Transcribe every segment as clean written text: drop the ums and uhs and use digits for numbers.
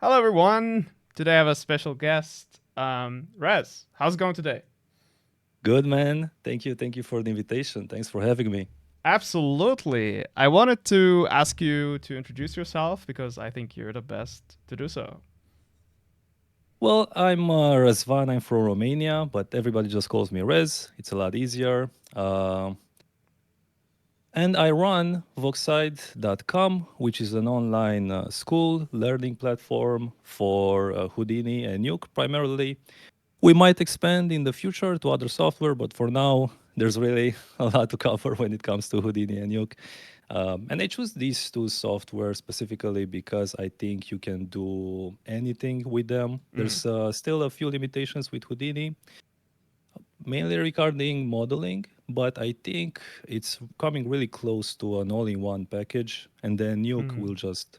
Hello, everyone. Today I have a special guest, Rez. How's it going today? Good, man. Thank you for the invitation. Thanks for having me. Absolutely. I wanted to ask you to introduce yourself because I think you're the best to do so. Well, I'm Razvan. I'm from Romania, but everybody just calls me Rez. It's a lot easier. And I run Voxyde.com, which is an online school learning platform for Houdini and Nuke primarily. We might expand in the future to other software, but for now, there's really a lot to cover when it comes to Houdini and Nuke. And I choose these two software specifically because I think you can do anything with them. Mm. There's still a few limitations with Houdini, mainly regarding modeling, but I think it's coming really close to an all-in-one package, and then Nuke Mm. will just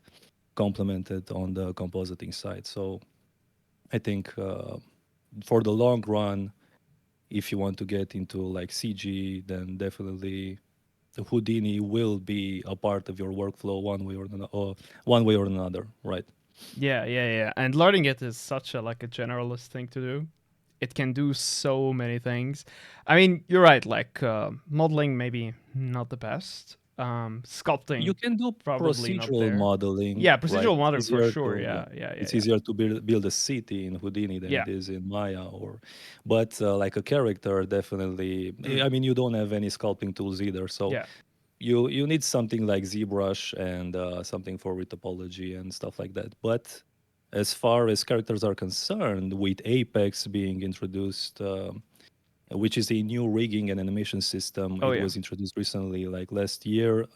complement it on the compositing side. So I think for the long run, if you want to get into like CG, then definitely the Houdini will be a part of your workflow one way or another, right? Yeah. And learning it is such a like a generalist thing to do. It can do so many things. I mean, you're right. Like modeling, maybe not the best. You Sculpting, can do probably not procedural there. modeling, Yeah, right? procedural It's modeling for easier sure. to yeah, Yeah. it's easier to build a city in Houdini than Yeah. it is in Maya or, but like a character, definitely. Mm. I mean, you don't have any sculpting tools either, so Yeah. you need something like ZBrush and something for retopology and stuff like that. But as far as characters are concerned, with Apex being introduced, which is a new rigging and animation system, Oh it yeah. was introduced recently, like last year.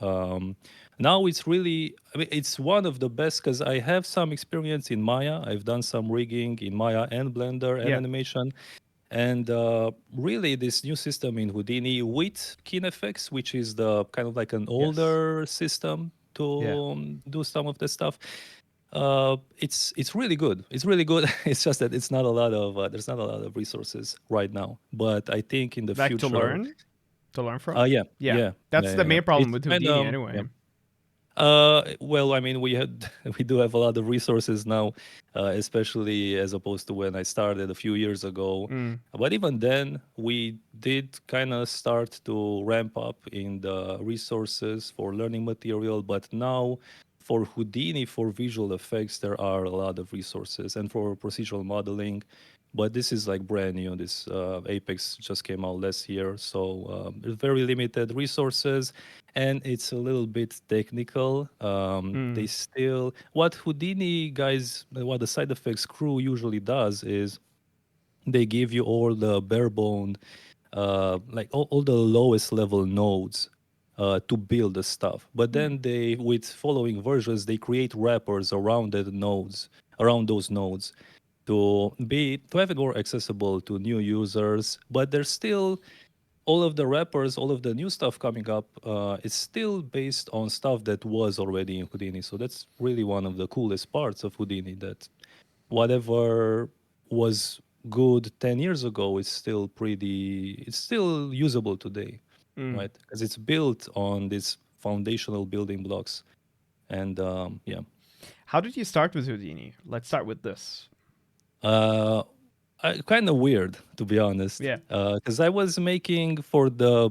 Now it's really, I mean, it's one of the best because I have some experience in Maya. I've done some rigging in Maya and Blender and Yeah. animation. And really, this new system in Houdini with KineFX, which is the kind of like an Yes. older system to Yeah. do some of the stuff, it's really good. It's really good. It's just that it's not a lot of there's not a lot of resources right now. But I think in the Like future, to learn from. yeah, Yeah, that's the yeah. main problem It's with kind Houdini of anyway. yeah. Well, I mean, we had we do have a lot of resources now, especially as opposed to when I started a few years ago. Mm. But even then, we did kind of start to ramp up in the resources for learning material. But now, for Houdini, for visual effects, there are a lot of resources, and for procedural modeling. But this is like brand new. This Apex just came out last year, so there's very limited resources and it's a little bit technical. They Mm. still what Houdini guys, what the side effects crew usually does is they give you all the bare bone, like all the lowest level nodes to build the stuff. But Mm. then they, with following versions, they create wrappers around the nodes, around those nodes to have it more accessible to new users. But there's still all of the rappers, all of the new stuff coming up, is still based on stuff that was already in Houdini. So that's really one of the coolest parts of Houdini. That whatever was good 10 years ago is still it's still usable today, Mm. right? Because it's built on these foundational building blocks. And yeah, How did you start with Houdini? Let's start with this. uh, kind of weird to be honest, Yeah. because I was making for the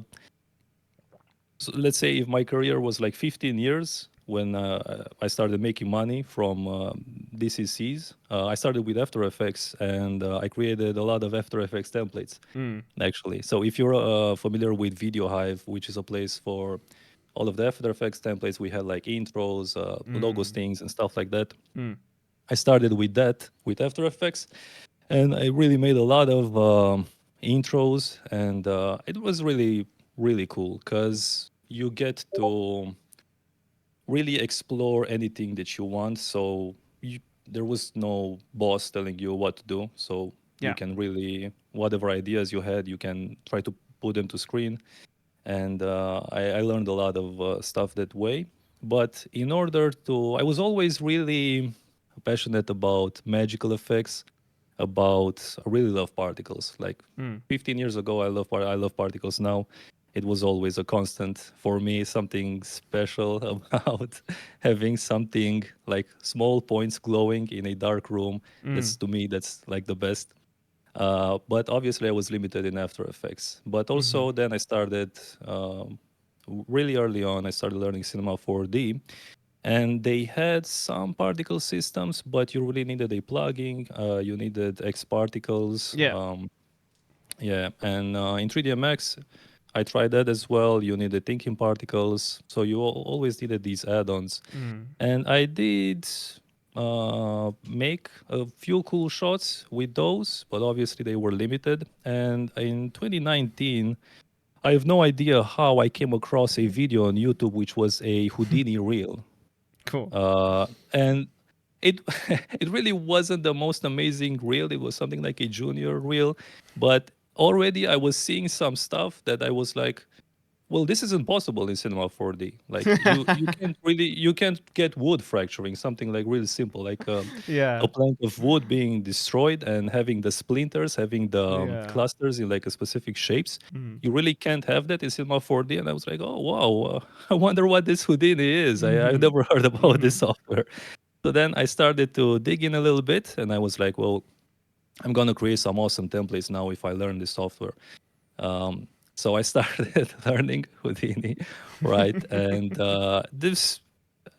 so let's say if my career was like 15 years when I started making money from DCCs, I started with After Effects and I created a lot of After Effects templates Mm. actually. So if you're familiar with Video Hive, which is a place for all of the After Effects templates, we had like intros, logo Mm. stings, and stuff like that. Mm. I started with that with After Effects, and I really made a lot of intros, and it was really cool because you get to really explore anything that you want. So there was no boss telling you what to do, so you Yeah. can really whatever ideas you had, you can try to put them to screen, and I learned a lot of stuff that way. But in order to, I was always really passionate about magical effects, about I really love particles. Like Mm. 15 years ago, I love particles now, it was always a constant for me, something special about having something like small points glowing in a dark room. That's Mm. to me, that's like the best. But obviously, I was limited in After Effects. But Mm-hmm. also, then I started really early on. I started learning Cinema 4D, and they had some particle systems, but you really needed a plugin. You needed X particles. Yeah. Yeah, and in 3DMX, I tried that as well. You needed thinking particles, so you always needed these add-ons. Mm. And I did make a few cool shots with those, but obviously they were limited. And in 2019, I have no idea how I came across a video on YouTube which was a Houdini reel. Cool. And it it really wasn't the most amazing reel. It was something like a junior reel, but already I was seeing some stuff that I was like, well, this isn't possible in Cinema 4D. Like you can't get wood fracturing, something like really simple, like a Yeah. plank of wood being destroyed and having the splinters, having the Yeah. clusters in like a specific shapes. Mm. You really can't have that in Cinema 4D. And I was like, oh wow, I wonder what this Houdini is. I've Mm-hmm. never heard about this Mm-hmm. software. So then I started to dig in a little bit, and I was like, well, I'm gonna create some awesome templates now if I learn this software. Um, so I started learning Houdini, right? And this,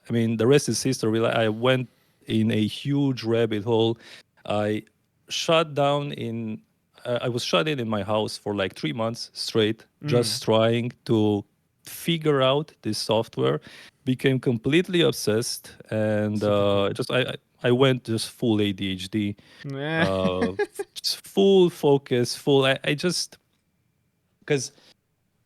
I mean, the rest is history. Really, I went in a huge rabbit hole. I shut down in. I was shut in my house for like 3 months straight, Mm. just trying to figure out this software. Became completely obsessed, and Super cool. I went just full ADHD, Yeah. just full focus, full. I just because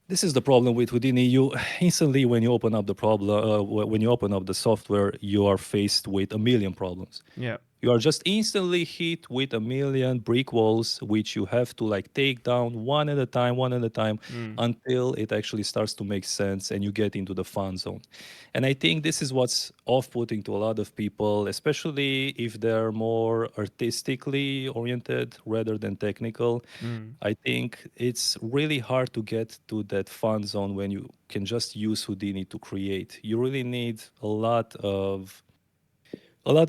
this is the problem with Houdini. You instantly, when you open up the problem, when you open up the software, you are faced with a million problems. Yeah. You are just instantly hit with a million brick walls, which you have to like take down one at a time, Mm. until it actually starts to make sense and you get into the fun zone. And I think this is what's off-putting to a lot of people, especially if they're more artistically oriented rather than technical. Mm. I think it's really hard to get to that fun zone when you can just use Houdini to create. You really need a lot of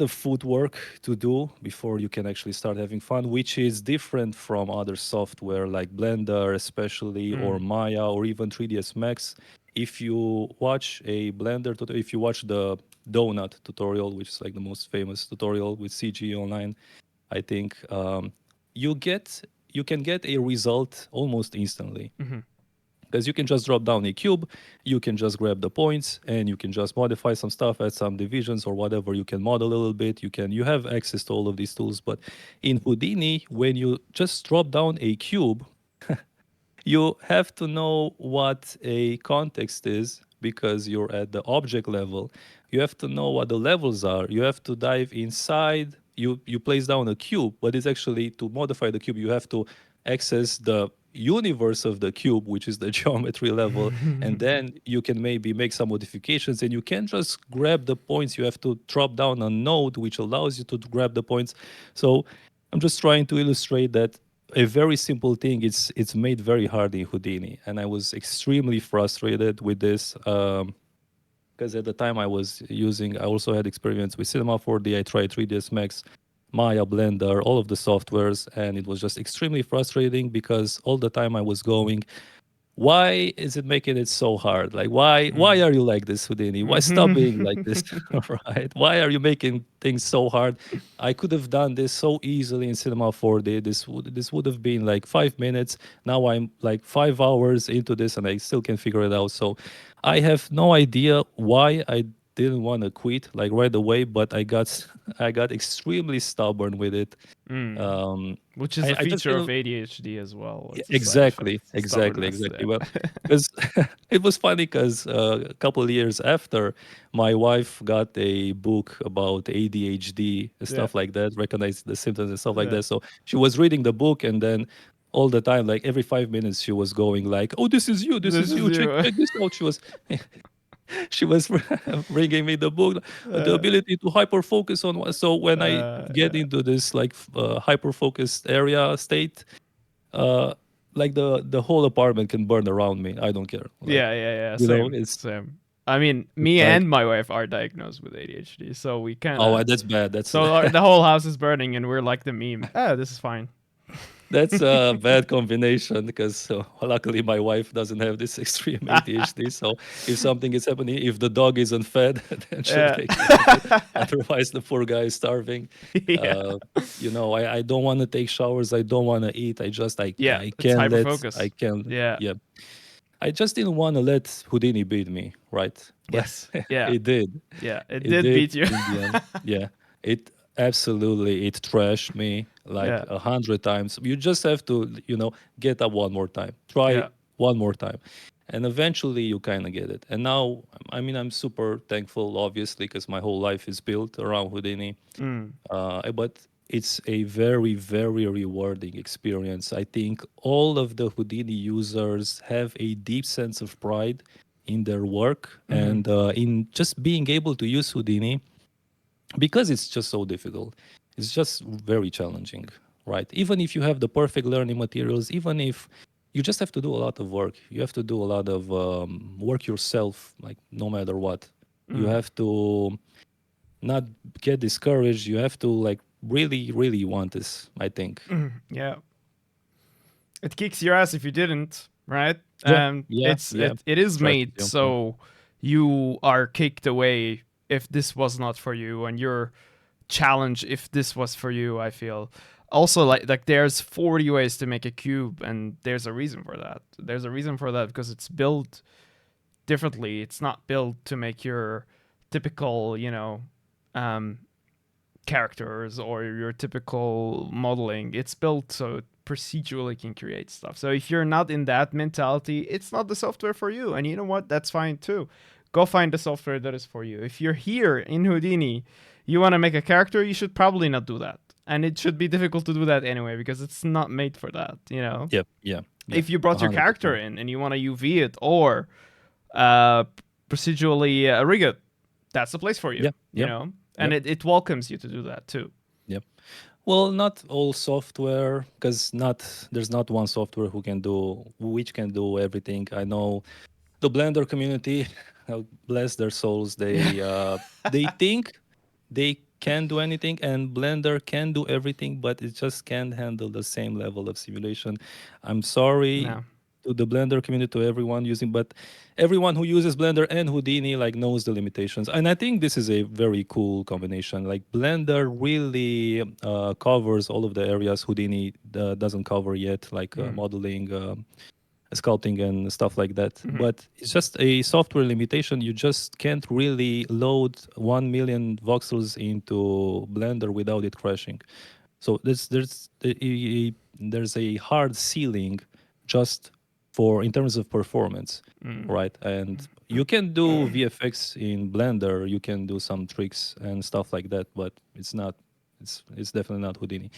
footwork to do before you can actually start having fun, which is different from other software like Blender, especially, or Mm. Maya, or even 3ds Max. If you watch a Blender tutorial, if you watch the Donut tutorial, which is like the most famous tutorial with CG online, I think you get you can get a result almost instantly, Mm-hmm. because you can just drop down a cube, you can just grab the points, and you can just modify some stuff, add some divisions or whatever. You can model a little bit. You have access to all of these tools. But in Houdini, when you just drop down a cube, you have to know what a context is because you're at the object level. You have to know what the levels are. You have to dive inside. You place down a cube, but it's actually to modify the cube, you have to access the universe of the cube, which is the geometry level, and then you can maybe make some modifications. And you can't just grab the points. You have to drop down a node which allows you to grab the points. So I'm just trying to illustrate that a very simple thing, it's made very hard in Houdini, and I was extremely frustrated with this, because at the time I also had experience with Cinema 4D. I tried 3ds Max, Maya, Blender, all of the softwares, and it was just extremely frustrating because all the time I was going, why is it making it so hard? Like, why Mm. are you like this, Houdini? Why stop being like this? Mm. Right? Why are you making things so hard? I could have done this so easily in Cinema 4D. This would have been like 5 minutes. Now I'm like 5 hours into this and I still can't figure it out. So I have no idea why I didn't want to quit like right away, but I got extremely stubborn with it. Mm. Um, Which is a I just feature of didn't. ADHD as well. It's a side effect. Exactly, exactly, Stubbornness. exactly. Yeah. Well, because it was funny because a couple of years after, my wife got a book about ADHD and Yeah. stuff like that, recognize the symptoms and stuff like Yeah. that. So she was reading the book, and then all the time, like every 5 minutes, she was going like, "Oh, this This is is you. you. Check this out." She was bringing me the book, the uh, ability to hyper focus on. So when I get yeah. into this like hyper focused area state. Uh, like the whole apartment can burn around me. I don't care. Like, Yeah, yeah, yeah. you know, Same, same. I mean, it's me like, and my wife are diagnosed with ADHD, so we kind oh, of that's bad. That's so the whole house is burning, and we're like the meme. Oh, this is fine. that's a bad combination because luckily my wife doesn't have this extreme ADHD. So if something is happening, if the dog isn't fed, then she'll Yeah, take care of it. Otherwise, the poor guy is starving. yeah, Uh, I don't want to take showers. I don't want to eat. yeah. I It's can't hyper let, I focus. can, Yeah. yeah. I just didn't want to let Houdini beat me, right? But Yes. Yeah. it did. Yeah. It It did did beat you. in the end. Yeah, it absolutely it trashed me like Yeah. 100 times. You just have to, get up one more time, try Yeah. one more time, and eventually you kind of get it. And now, I mean, I'm super thankful, obviously, because my whole life is built around Houdini. Mm. But it's a very, very rewarding experience. I think all of the Houdini users have a deep sense of pride in their work Mm-hmm. and in just being able to use Houdini because it's just so difficult. It's just very challenging, right? Even if you have the perfect learning materials, even if you just have to do a lot of work, you have to do a lot of work yourself, like no matter what. You Mm. have to not get discouraged. You have to like really, really want this, I think. Yeah. It kicks your ass if you didn't, right? Yeah, And yeah, it's yeah. it is Trust made you. Yeah. so you are kicked away if this was not for you, and you're challenged if this was for you. I feel also like there's 40 ways to make a cube, and there's a reason for that. There's a reason for that because it's built differently. It's not built to make your typical, um, characters or your typical modeling. It's built so it procedurally can create stuff. So if you're not in that mentality, it's not the software for you. And you know what? That's fine too. Go find the software that is for you. If you're here in Houdini, you want to make a character, you should probably not do that. And it should be difficult to do that anyway because it's not made for that. Yep, yeah, yeah. If you brought your character 100%. in and you want to UV it or uh, procedurally rig it, that's the place for you, Yeah, yep, and yep, it welcomes you to do that too. yep. Well, not all software, because not there's not one software which can do everything. I know the Blender community, bless their souls, they think they can do anything, and Blender can do everything, but it just can't handle the same level of simulation. I'm sorry No. to the Blender community, to everyone using, but everyone who uses Blender and Houdini like knows the limitations. And I think this is a very cool combination. Like Blender really covers all of the areas Houdini doesn't cover yet, like Mm. modeling. Sculpting and stuff like that. Hmm. But it's just a software limitation. You just can't really load 1 million voxels into Blender without it crashing. So there's a hard ceiling just for in terms of performance, Mm. right? And you can do VFX in Blender, you can do some tricks and stuff like that, but it's definitely not Houdini.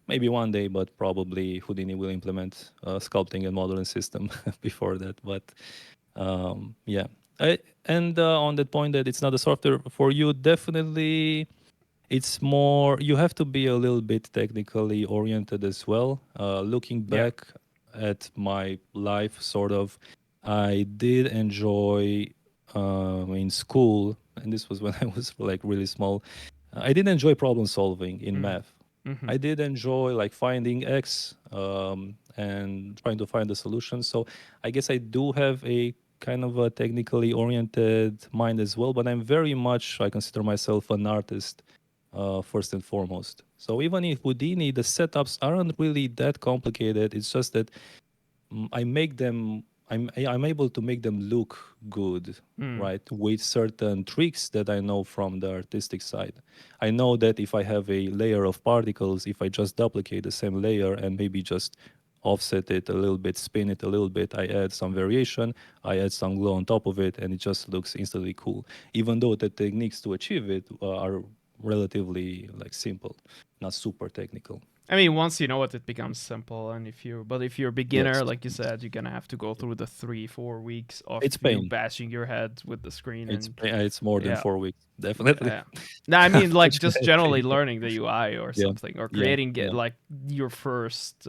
Maybe one day, but probably Houdini will implement a sculpting and modeling system before that. But yeah, and on that point that it's not a software for you, definitely it's more you have to be a little bit technically oriented as well. Looking Yeah. back at my life, sort of, I did enjoy in school, and this was when I was like really small. I did enjoy problem solving in Mm. math. Hmm. I did enjoy like finding X and trying to find the solution. So I guess I do have a kind of a technically oriented mind as well, but I'm very much, I consider myself an artist first and foremost. So even in Houdini, the setups aren't really that complicated. It's just that I make them. I'm able to make them look good, Mm. right? With certain tricks that I know from the artistic side. I know that if I have a layer of particles, if I just duplicate the same layer and maybe just offset it a little bit, spin it a little bit, I add some variation, I add some glow on top of it, and it just looks instantly cool. Even though the techniques to achieve it are relatively like simple, not super technical. I mean, once you know it, it becomes simple. And if you're a beginner, Yes, like you said, you're gonna have to go through the 3-4 weeks of it's you pain. bashing your head with the screen. And It's more than yeah, 4 weeks, definitely. yeah. No, I mean like Push just that generally thing. learning the UI or Yeah, something, or yeah, creating yeah, like your first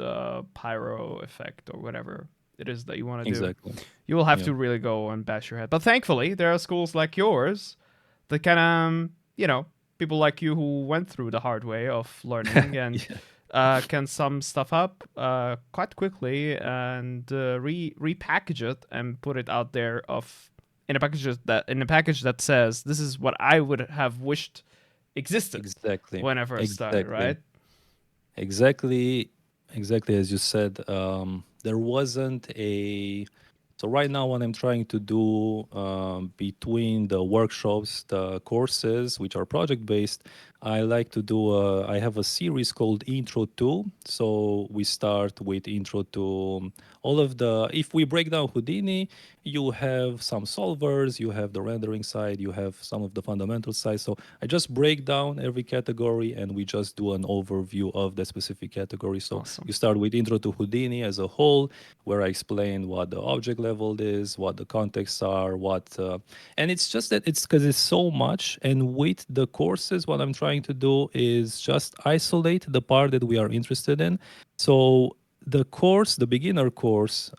pyro effect or whatever it is that you want to do. exactly. You will have Yeah, to really go and bash your head. But thankfully, there are schools like yours that can, people like you who went through the hard way of learning and yeah, can sum stuff up quite quickly and repackage it and put it out there in a package that says this is what I would have wished existed exactly, when I first started, exactly. right? Exactly, exactly as you said. There wasn't a. So right now, what I'm trying to do between the workshops, the courses, which are project based, I like to do. I have a series called Intro to. So we start with Intro to all of the. If we break down Houdini, you have some solvers, you have the rendering side, you have some of the fundamental side. So I just break down every category and we just do an overview of the specific category. So Awesome. you start with Intro to Houdini as a whole, where I explain what the object level is, what the contexts are, and it's just that it's because it's so much. And with the courses, what I'm trying to do is just isolate the part that we are interested in. So the beginner course,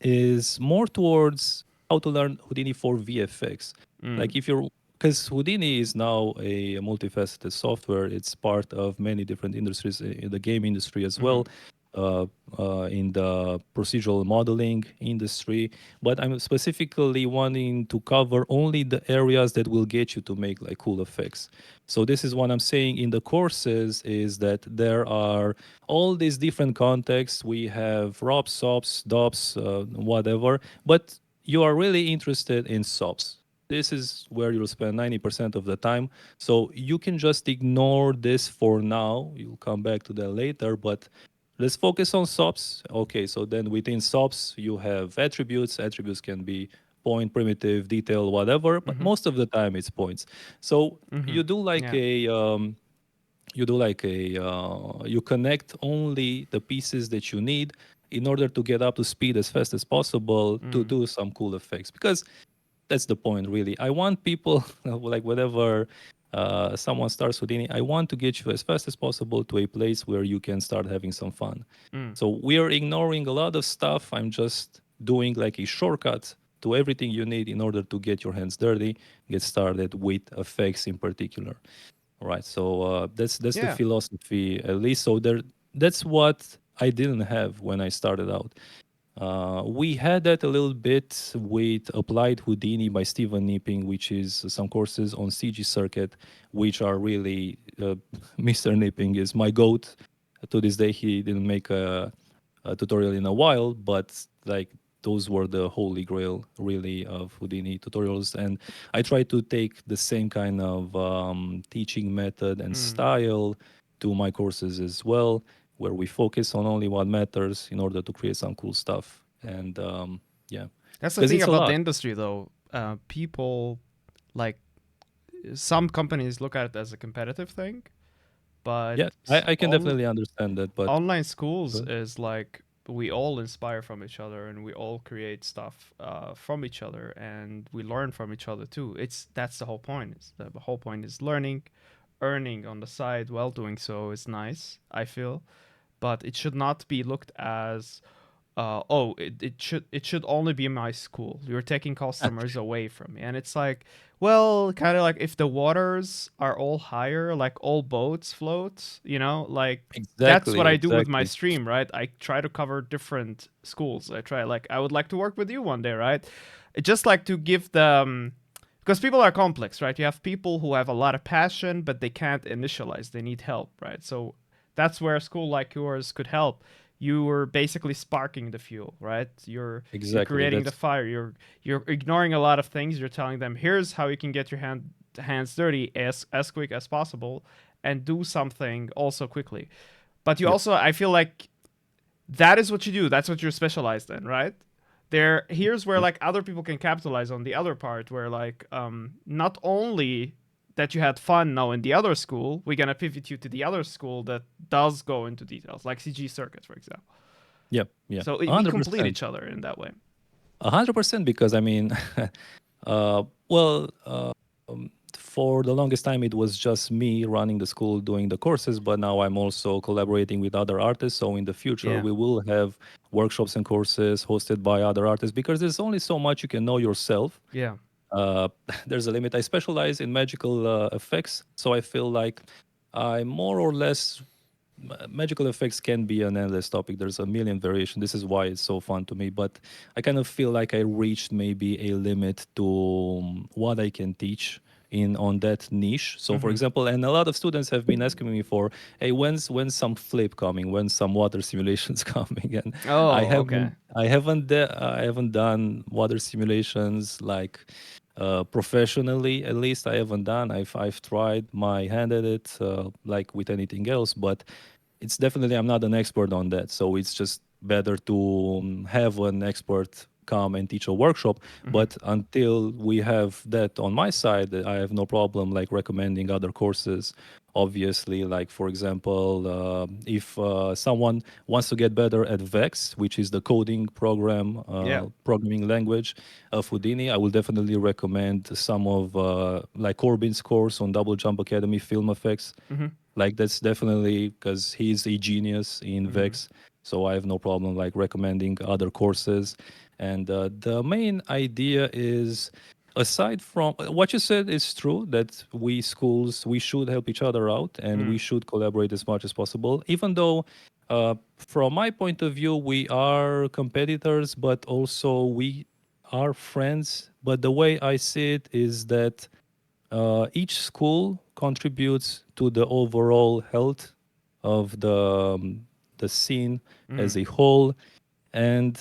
is more towards how to learn Houdini for VFX. Mm. Like if you're because Houdini is now a multifaceted software. It's part of many different industries, in the game industry as Mm-hmm. well, uh, in the procedural modeling industry. But I'm specifically wanting to cover only the areas that will get you to make like cool effects. So this is what I'm saying in the courses is that there are all these different contexts. We have ROPs, SOPs, DOPs, whatever, but you are really interested in SOPs. This is where you'll spend 90% of the time. So you can just ignore this for now. You'll come back to that later, but let's focus on SOPs. Okay, so then within SOPs, you have attributes. Attributes can be point, primitive, detail, whatever, but Mm-hmm. most of the time it's points. So Mm-hmm. you do like Yeah. a you connect only the pieces that you need in order to get up to speed as fast as possible to Mm. do some cool effects, because that's the point really. I want people like whenever someone starts Houdini, I want to get you as fast as possible to a place where you can start having some fun. Mm. So we are ignoring a lot of stuff. I'm just doing like a shortcut to everything you need in order to get your hands dirty, get started with effects in particular. All right. So that's the Yeah. philosophy at least. So that's what I didn't have when I started out. We had that a little bit with Applied Houdini by Stephen Nipping, which is some courses on CG Circuit, which are really Mr. Nipping is my goat. To this day, he didn't make a tutorial in a while, but like those were the holy grail, really, of Houdini tutorials. And I try to take the same kind of teaching method and Mm. style to my courses as well, where we focus on only what matters in order to create some cool stuff. And yeah, That's the because thing it's a about the lot. industry, though. People like some companies look at it as a competitive thing, but Yeah, I can definitely understand that. But online schools good. is like we all inspire from each other and we all create stuff from each other and we learn from each other too. That's the whole point. The whole point is learning, earning on the side while doing so is nice, I feel, but it should not be looked as it should only be my school. You're taking customers away from me. And it's like, well, kind of like if the waters are all higher, like all boats float, like that's what Exactly, I do with my exactly. stream, right? I try to cover different schools. I would like to work with you one day, right? It just like to give them, because people are complex, right? You have people who have a lot of passion, but they can't initialize. They need help, right? So that's where a school like yours could help. You were basically sparking the fuel, right? You're Exactly. creating the That's fire. You're ignoring a lot of things. You're telling them, here's how you can get your hands dirty as quick as possible and do something also quickly. But you yep. also, I feel like that is what you do. That's what you're specialized in, right? Here's where Yep. like other people can capitalize on the other part where like not only that you had fun now in the other school, we're gonna pivot you to the other school that does go into details, like CG circuits, for example. Yeah, yeah, So we complete 100%. each other in that way. 100%, because I mean, well, for the longest time it was just me running the school doing the courses, but now I'm also collaborating with other artists. So in the future Yeah. we will have workshops and courses hosted by other artists, because there's only so much you can know yourself. Yeah. uh, there's a limit. I specialize in magical effects, so I feel like I more or less magical effects can be an endless topic. There's a million variations. This is why it's so fun to me. But I kind of feel like I reached maybe a limit to what I can teach in on that niche. So, for Mm-hmm. example, and a lot of students have been asking me for, hey, when's some flip coming? When's some water simulations coming? And I Oh, haven't okay. I haven't done water simulations like professionally. At least I haven't done. I've tried my hand at it, like with anything else, but it's definitely, I'm not an expert on that. So it's just better to have an expert come and teach a workshop. Mm-hmm. But until we have that on my side, I have no problem like recommending other courses. Obviously, like for example, if someone wants to get better at Vex, which is the coding program, Yeah. programming language of Houdini, I will definitely recommend some of like Corbin's course on Double Jump Academy Film Effects. Mm-hmm. Like that's definitely because he's a genius in Mm-hmm. Vex, so I have no problem like recommending other courses. And the main idea is, aside from what you said, is true that we schools, we should help each other out and we Mm. should collaborate as much as possible. Even though, from my point of view, we are competitors, but also we are friends. But the way I see it is that each school contributes to the overall health of the scene Mm. as a whole, and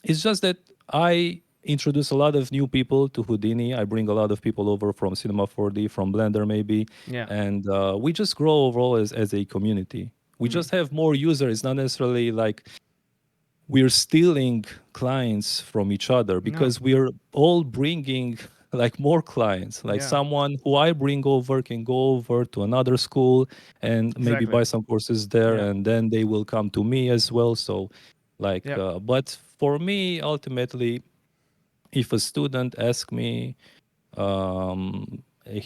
it's just that I introduce a lot of new people to Houdini. I bring a lot of people over from Cinema 4D, from Blender maybe, Yeah. and we just grow overall as a community. We Mm. just have more users. It's not necessarily like we're stealing clients from each other, No. because we're all bringing like more clients. Like Yeah. someone who I bring over can go over to another school and maybe Exactly. buy some courses there, Yeah. and then they will come to me as well. So like Yeah. but for me, ultimately, if a student asks me,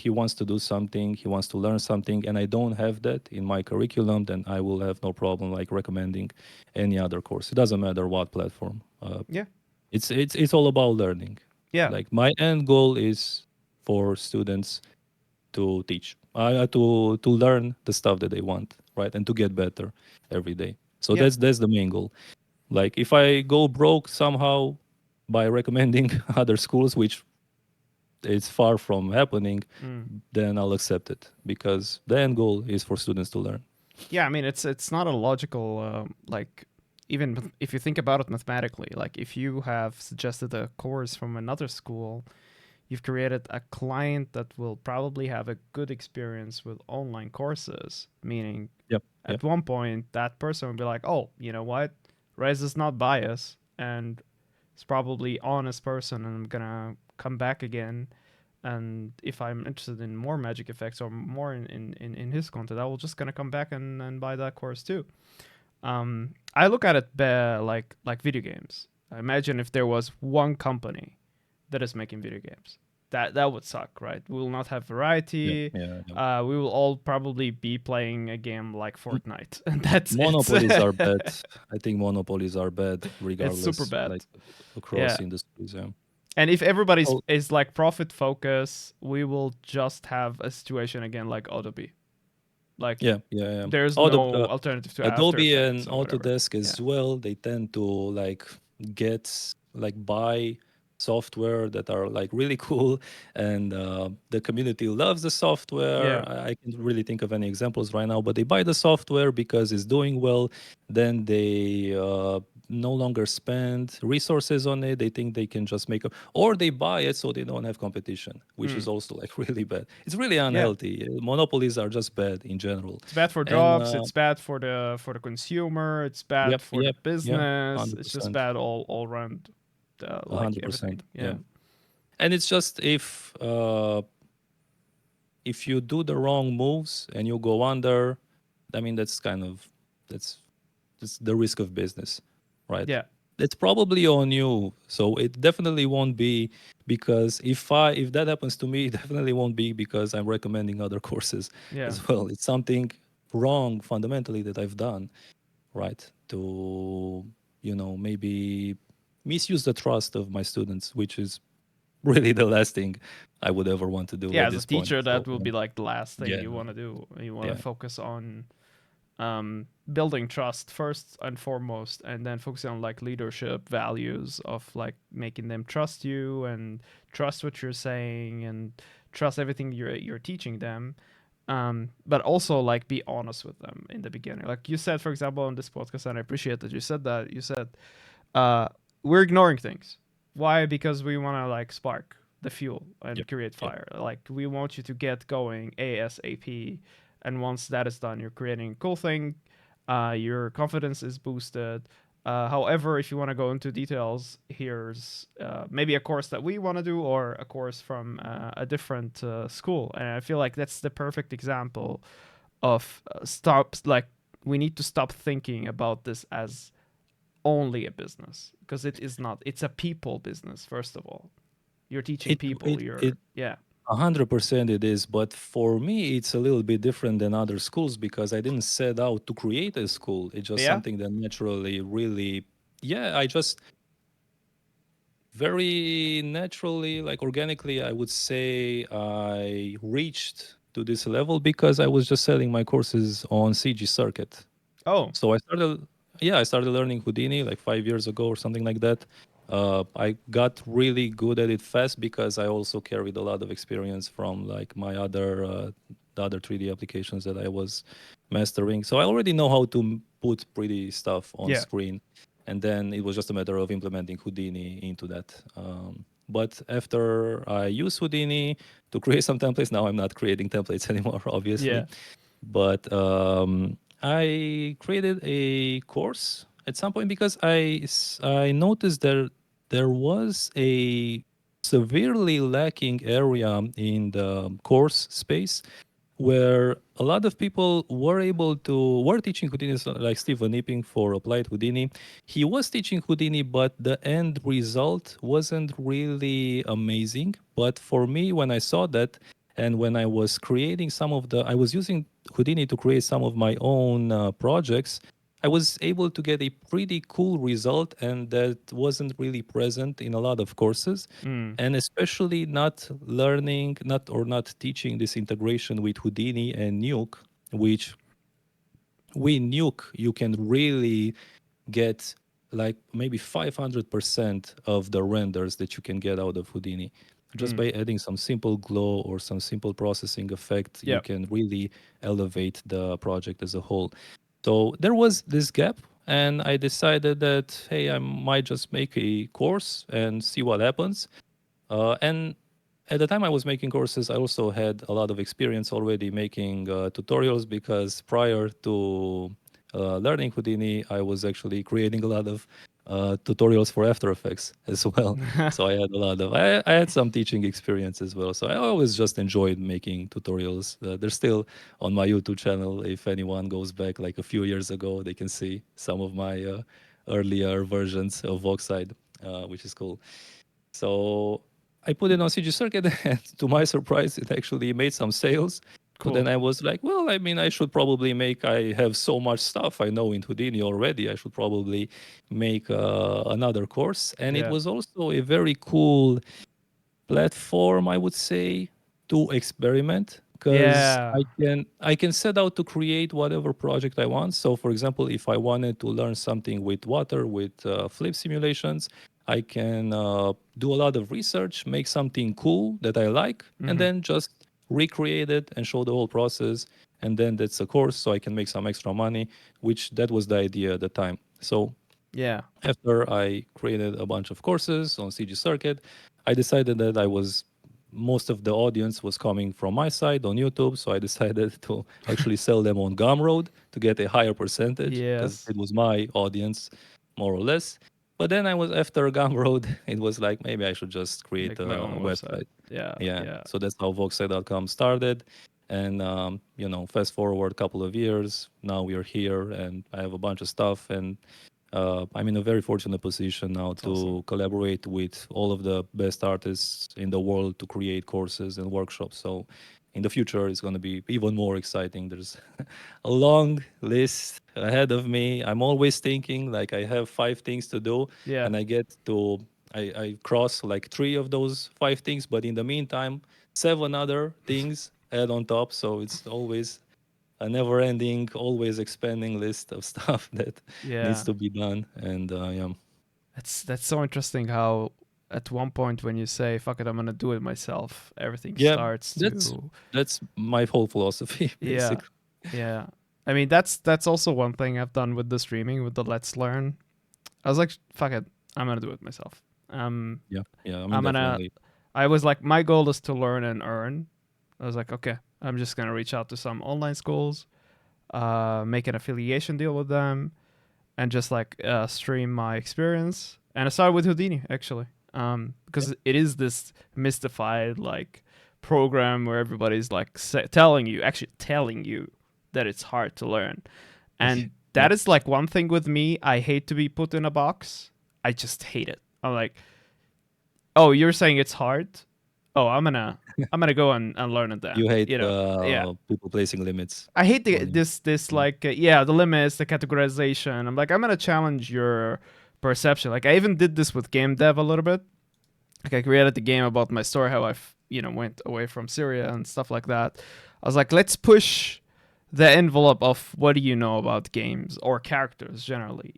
he wants to do something, he wants to learn something, and I don't have that in my curriculum, then I will have no problem like recommending any other course. It doesn't matter what platform. Yeah. It's all about learning. Yeah. Like my end goal is for students to teach, to learn the stuff that they want, right, and to get better every day. So Yeah. that's the main goal. Like if I go broke somehow by recommending other schools, which it's far from happening, Mm. then I'll accept it, because the end goal is for students to learn. Yeah. I mean, it's not a logical like, even if you think about it mathematically, like if you have suggested a course from another school, you've created a client that will probably have a good experience with online courses, meaning Yep. Yep. at one point that person will be like, oh, you know what, Rez is not biased and it's probably honest person, and I'm gonna come back again, and if I'm interested in more magic effects or more in his content, I will just gonna come back and buy that course too. I look at it like video games. I imagine if there was one company that is making video games, that would suck, right? We will not have Yeah. variety. Yeah. Yeah. We will all probably be playing a game like Fortnite, and that's Monopolies are it. bad. I think monopolies are bad It's super regardless, bad. like Yeah. across industries. Yeah. And if everybody's Oh, is like profit focus, we will just have a situation again like Adobe. Like yeah. Yeah. Yeah. there's Auto, no alternative to After Adobe and Effects or whatever. Autodesk Yeah. as well, they tend to like get like buy software that are like really cool, and the community loves the software. Yeah. I can't really think of any examples right now, but they buy the software because it's doing well. Then they no longer spend resources on it. They think they can just make a, or they buy it so they don't have competition, which is Mm. also like really bad. It's really Yeah. unhealthy. Monopolies are just bad in general. It's bad for And jobs. It's bad for the consumer. It's bad yep, for the yep, yeah, business. It's just 100%, bad all around. Like 100%, everything. yeah. Yeah. And it's just if if you do the wrong moves and you go under, I mean, that's that's the risk of business, right? Yeah. It's probably on you. So it definitely won't be because if that happens to me, it definitely won't be because I'm recommending other courses Yeah. as well. It's something wrong fundamentally that I've done, right? To maybe misuse the trust of my students, which is really the last thing I would ever want to do Yeah, at as a this point. teacher, So that will be like the last thing yeah, you want to do. You want to yeah, focus on building trust first and foremost, and then focusing on like leadership values of like making them trust you and trust what you're saying and trust everything you're teaching them. But also like be honest with them in the beginning. Like you said, for example, on this podcast, and I appreciate that you said that. You said uh, we're ignoring things. Why? Because we want to like spark the fuel and yep, create yep. fire. Like we want you to get going ASAP, and once that is done, you're creating a cool thing. Your confidence is boosted. However, if you want to go into details, here's maybe a course that we want to do or a course from a different school. And I feel like that's the perfect example of stop. Like we need to stop thinking about this as only a business because it is not. It's a people business. First of all, you're teaching It people. it it You're yeah 100% it is, but for me, it's a little bit different than other schools because I didn't set out to create a school. It's just yeah something that naturally, really, yeah, I just very naturally, like organically, I would say I reached to this level because I was just selling my courses on CG Circuit. oh So I started learning Houdini like 5 years ago or something like that. I got really good at it fast because I also carried a lot of experience from like my the other 3D applications that I was mastering. So I already know how to put pretty stuff on yeah screen, and then it was just a matter of implementing Houdini into that. But after I use Houdini to create some templates, now I'm not creating templates anymore, obviously, yeah but I created a course at some point because I noticed there was a severely lacking area in the course space where a lot of people were teaching Houdini, so like Stephen Nipping for Applied Houdini. He was teaching Houdini, but the end result wasn't really amazing. But for me, when I saw that, and when I was creating I was using Houdini to create some of my own projects. I was able to get a pretty cool result, and that wasn't really present in a lot of courses, mm, and especially not teaching this integration with Houdini and Nuke, which with Nuke you can really get like maybe 500% of the renders that you can get out of Houdini. Just mm, by adding some simple glow or some simple processing effect, you yeah can really elevate the project as a whole. So there was this gap, and I decided that, hey, I might just make a course and see what happens. And at the time I was making courses, I also had a lot of experience already making tutorials because prior to learning Houdini, I was actually creating a lot of tutorials for After Effects as well. So I had I had some teaching experience as well. So I always just enjoyed making tutorials. They're still on my YouTube channel. If anyone goes back like a few years ago, they can see some of my earlier versions of Voxyde, which is cool. So I put it on CG Circuit, and to my surprise, it actually made some sales. So cool then I was like, well, I mean, I should probably I have so much stuff I know in Houdini already. I should probably make another course. And it yeah was also a very cool platform, I would say, to experiment because yeah I can set out to create whatever project I want. So, for example, if I wanted to learn something with water, with flip simulations, I can do a lot of research, make something cool that I like, and mm-hmm. then just recreate it and show the whole process. And then that's a course, so I can make some extra money, which that was the idea at the time. So yeah after I created a bunch of courses on CG Circuit, I decided that most of the audience was coming from my side on YouTube, so I decided to actually sell them on Gumroad to get a higher percentage because yes it was my audience, more or less. But then I was after Gumroad, it was like maybe I should just create Like my own a website. website. Yeah, Yeah. yeah. So that's how Voxyde.com started. And fast forward a couple of years, now we are here, and I have a bunch of stuff, and I'm in a very fortunate position now It's awesome. to collaborate with all of the best artists in the world to create courses and workshops. So in the future, it's going to be even more exciting. There's a long list ahead of me. I'm always thinking like I have 5 things to do, Yeah. and I cross like 3 of those 5 things, but in the meantime, 7 other things add on top. So it's always a never-ending, always expanding list of stuff that needs Yeah. to be done. And yeah, That's so interesting how at one point when you say fuck it, I'm gonna do it myself, everything yeah, starts that's to that's my whole philosophy, yeah. basically. Yeah. I mean that's also one thing I've done with the streaming, with the Let's Learn. I was like, fuck it, I'm gonna do it myself. Yeah, yeah. I mean, I'm gonna definitely. I was like, my goal is to learn and earn. I was like, okay, I'm just gonna reach out to some online schools, make an affiliation deal with them, and just like stream my experience. And I started with Houdini actually, Yeah, because it is this mystified like program where everybody's like actually telling you that it's hard to learn, and yeah, that is like one thing with me. I hate to be put in a box. I just hate it. I'm like, oh, you're saying it's hard. Oh, I'm gonna go and learn it then. you hate You know, yeah. people placing limits I hate on you. this Yeah, like the limits, the categorization. I'm like, I'm gonna challenge your perception. Like I even did this with game dev a little bit. Like I created the game about my story, how I went away from Syria and stuff like that. I was like, let's push the envelope of what do you know about games or characters generally,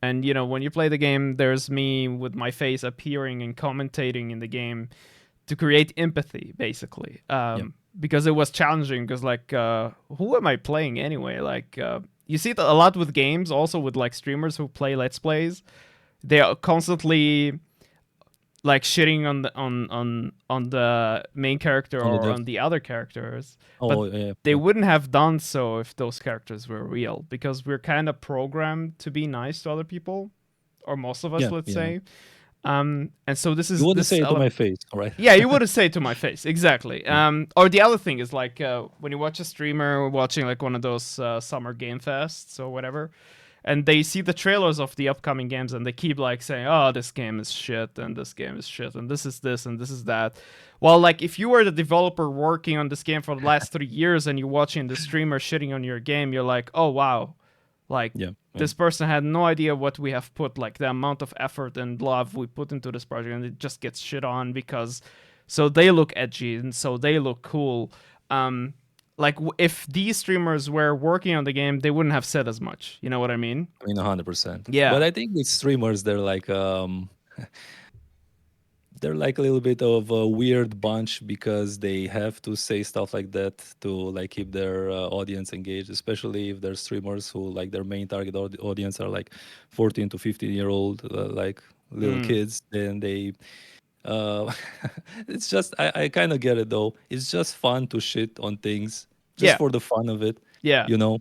and when you play the game, there's me with my face appearing and commentating in the game to create empathy, basically. yeah, Because it was challenging. Because like, who am I playing anyway? Like, you see it a lot with games, also with like streamers who play Let's Plays. They are constantly like shitting on the main character on the or dev. on the other characters, but Oh yeah, they yeah, wouldn't have done so if those characters were real, because we're kind of programmed to be nice to other people, or most of us, yeah, let's yeah. say. And so this You is wouldn't this say it to my element. face, all right? Yeah, you wouldn't say it to my face, exactly. Yeah, Or the other thing is like, when you watch a streamer watching like one of those summer game fests or whatever, and they see the trailers of the upcoming games, and they keep like saying, "Oh, this game is shit, and this game is shit, and this is this, and this is that." Well, like if you were the developer working on this game for the last 3 years and you're watching the streamer shitting on your game, you're like, "Oh wow, like yeah, yeah, this person had no idea what we have put, like the amount of effort and love we put into this project, and it just gets shit on because so they look edgy and so they look cool." Um, like if these streamers were working on the game, they wouldn't have said as much. You know what I mean? I mean, 100%. But Yeah. I think with streamers, they're like a little bit of a weird bunch because they have to say stuff like that to like keep their audience engaged, especially if they're streamers who like their main target audience are like 14 to 15-year-old like little Mm. kids. Then they uh it's just I kind of get it though. It's just fun to shit on things just Yeah. for the fun of it, Yeah. you know.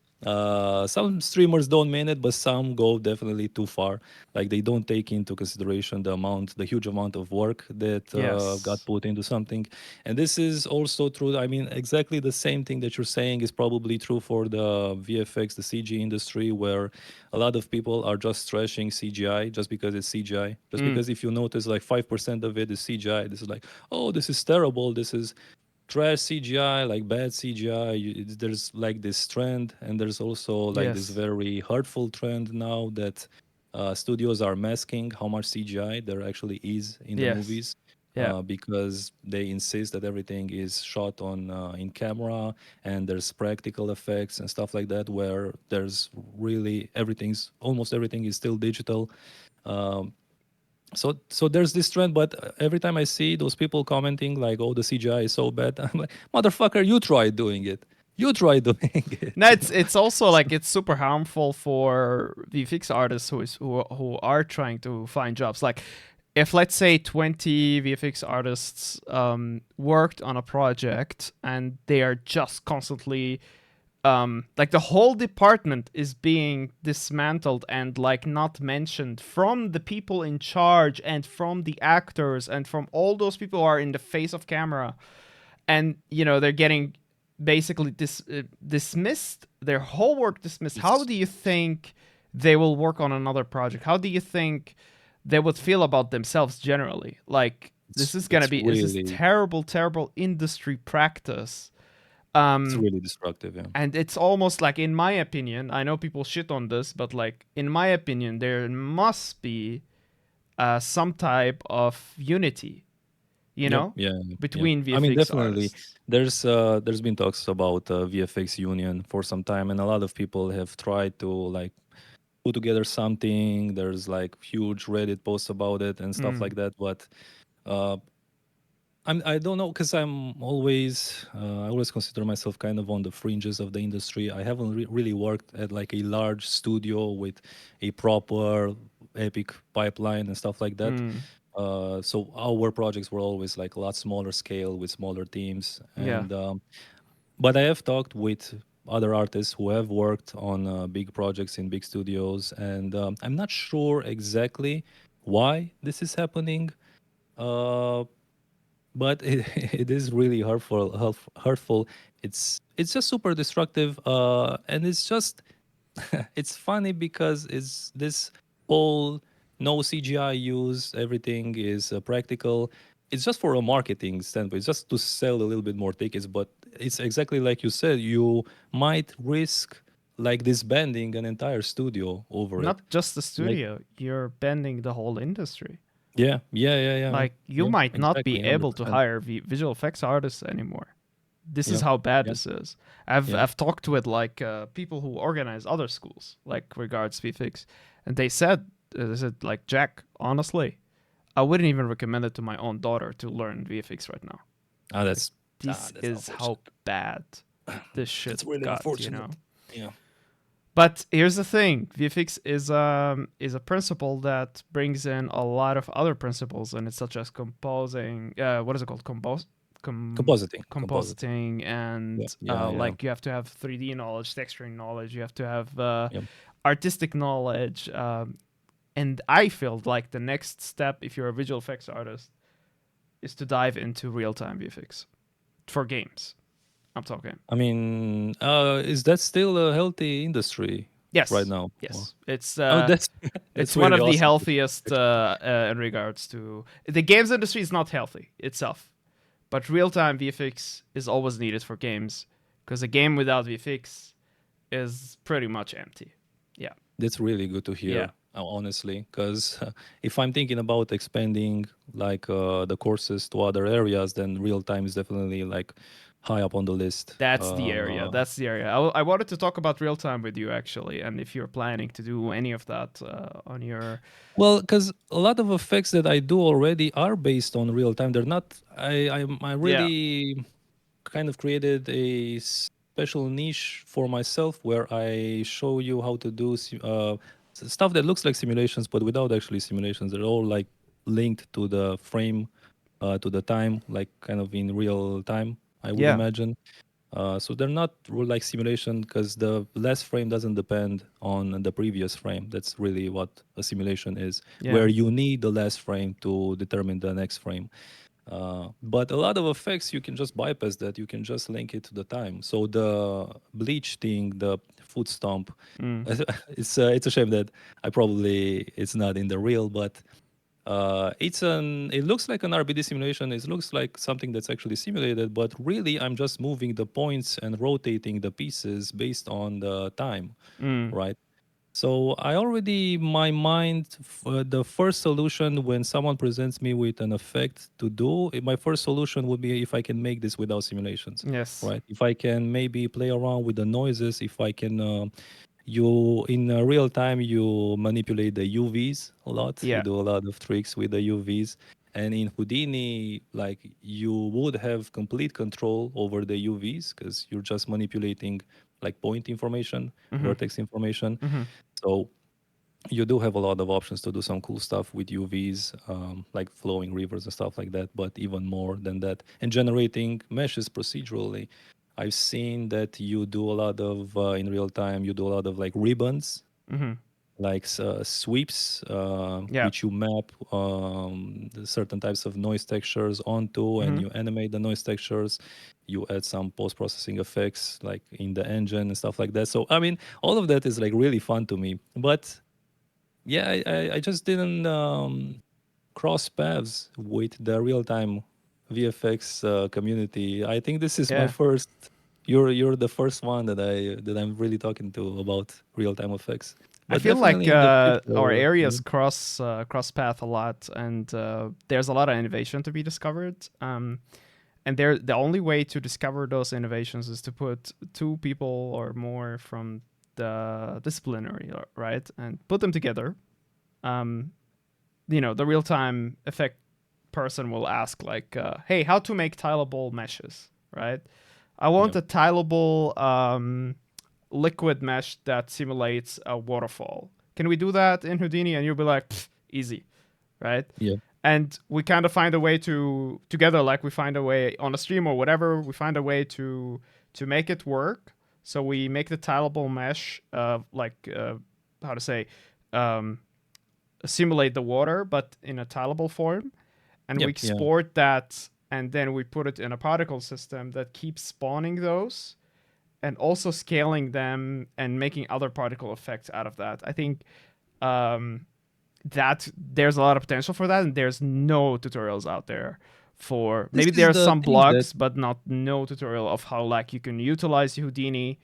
Some streamers don't mean it, but some go definitely too far. Like they don't take into consideration the huge amount of work that got Yes. put into something. And this is also true. I mean, exactly the same thing that you're saying is probably true for the VFX, the CG industry, where a lot of people are just trashing CGI just because it's CGI. Just Mm. because if you notice, like 5% of it is CGI. This is like, oh, this is terrible. This is trash CGI, like bad CGI. There's like this trend, and there's also like this Yes. very hurtful trend now that studios are masking how much CGI there actually is in the Yes. movies. Yeah. Because they insist that everything is shot on in camera and there's practical effects and stuff like that, where there's really almost everything is still digital. Um, so there's this trend, but every time I see those people commenting like, "Oh, the CGI is so bad," I'm like, "Motherfucker, you try doing it. You try doing it." No, You it's know? it's also like it's super harmful for VFX artists who are trying to find jobs. Like if let's say 20 VFX artists worked on a project and they are just constantly like the whole department is being dismantled and like not mentioned from the people in charge and from the actors and from all those people who are in the face of camera, and they're getting basically dismissed, their whole work dismissed. How It's do you think they will work on another project? How do you think they would feel about themselves generally? Like, this is gonna it's be this is really terrible industry practice. it's um really destructive. Yeah. and it's almost like, in my opinion, I know people shit on this, but like, in my opinion, there must be some type of unity, Yep. Yeah. Yeah. between I mean, VFX definitely. artists. There's been talks about VFX union for some time, and a lot of people have tried to like put together something. There's like huge Reddit posts about it and stuff Mm, like that. But uh, I don't know because I always consider myself kind of on the fringes of the industry. I haven't really worked at like a large studio with a proper epic pipeline and stuff like that. mm, So our projects were always like a lot smaller scale with smaller teams, yeah. and but I have talked with other artists who have worked on big projects in big studios, and I'm not sure exactly why this is happening. Uh, but it is really hurtful. It's just super destructive, and it's just it's funny because it's this whole no CGI use, everything is practical. It's just for a marketing standpoint, it's just to sell a little bit more tickets. But it's exactly like you said, you might risk like disbanding an entire studio over it. Not just the Like, studio, you're bending the whole industry. yeah, Like, you yeah, might not be exactly, able to 100%. hire visual effects artists anymore. This is Yeah, how bad yeah, this is. I've yeah. I've talked with like people who organize other schools, like regards VFX, and they said like, Jack, honestly, I wouldn't even recommend it to my own daughter to learn VFX right now. Ah, Like, that's this that's is how unfortunate. bad this shit That's really got. unfortunate. Yeah. But here's the thing: VFX is a principle that brings in a lot of other principles, and it's such as composing. What is it called? Compositing. Compositing, Yeah, and yeah, yeah, like, you have to have 3D knowledge, texturing knowledge. You have to have yeah. artistic knowledge. And I feel like the next step, if you're a visual effects artist, is to dive into real-time VFX for games. I'm talking. I mean, is that still a healthy industry right Yes, now? Or yes. It's oh, that's it's that's one really of the awesome. healthiest in regards to the games industry. Is not healthy itself, but real-time VFX is always needed for games, because a game without VFX is pretty much empty. Yeah, That's really good to yeah. hear, honestly, because if I'm thinking about expanding like the courses to other areas, then real time is definitely like high up on the list. That's the area. That's the area. I wanted to talk about real time with you, actually, and if you're planning to do any of that on your. Well, because a lot of effects that I do already are based on real time. They're not. I Yeah, really kind of created a special niche for myself where I show you how to do stuff that looks like simulations, but without actually simulations. They're all like linked to the frame, to the time, like kind of in real time, I would yeah, imagine. So they're not like simulation because the last frame doesn't depend on the previous frame. That's really what a simulation is, yeah, where you need the last frame to determine the next frame. But a lot of effects you can just bypass that. You can just link it to the time. So the bleach thing, the foot stomp, mm, it's a shame that I probably it's not in the real, but it looks like an RBD simulation. It looks like something that's actually simulated, but really I'm just moving the points and rotating the pieces based on the time, mm, right? So I already, my mind, the first solution when someone presents me with an effect to do, my first solution would be if I can make this without simulations, yes, right? If I can maybe play around with the noises, if I can, you in real time, you manipulate the UVs a lot. You yeah, do a lot of tricks with the UVs. And in Houdini, like you would have complete control over the UVs because you're just manipulating like point information, mm-hmm, vertex information. mm-hmm, So you do have a lot of options to do some cool stuff with UVs, like flowing rivers and stuff like that, but even more than that. And generating meshes procedurally. I've seen that you do a lot of in real time. You do a lot of like ribbons, Mm-hmm. like sweeps, Yeah. which you map the certain types of noise textures onto, and Mm-hmm. you animate the noise textures. You add some post processing effects like in the engine and stuff like that. So I mean, all of that is like really fun to me. But yeah, I just didn't cross paths with the real time VFX community. I think this is my Yeah. first. You're the first one that I'm really talking to about real time effects. I But feel like definitely in the our future, yeah, areas cross path a lot, and there's a lot of innovation to be discovered. And the only way to discover those innovations is to put two people or more from the disciplinary, right, and put them together. Um, the real time effect person will ask like, "Hey, how to make tileable meshes?" Right? I want yeah, a tileable liquid mesh that simulates a waterfall. Can we do that in Houdini? And you'll be like, easy, right? yeah, And we kind of find a way to together, like we find a way on a stream or whatever, we find a way to make it work. So we make the tileable mesh, how to say, um, simulate the water, but in a tileable form, and yeah, we yeah. export that, and then we put it in a particle system that keeps spawning those and also scaling them and making other particle effects out of that. I think um, that there's a lot of potential for that, and there's no tutorials out there for. This Maybe is there's the some thing that blogs, but not no tutorial of how like you can utilize Houdini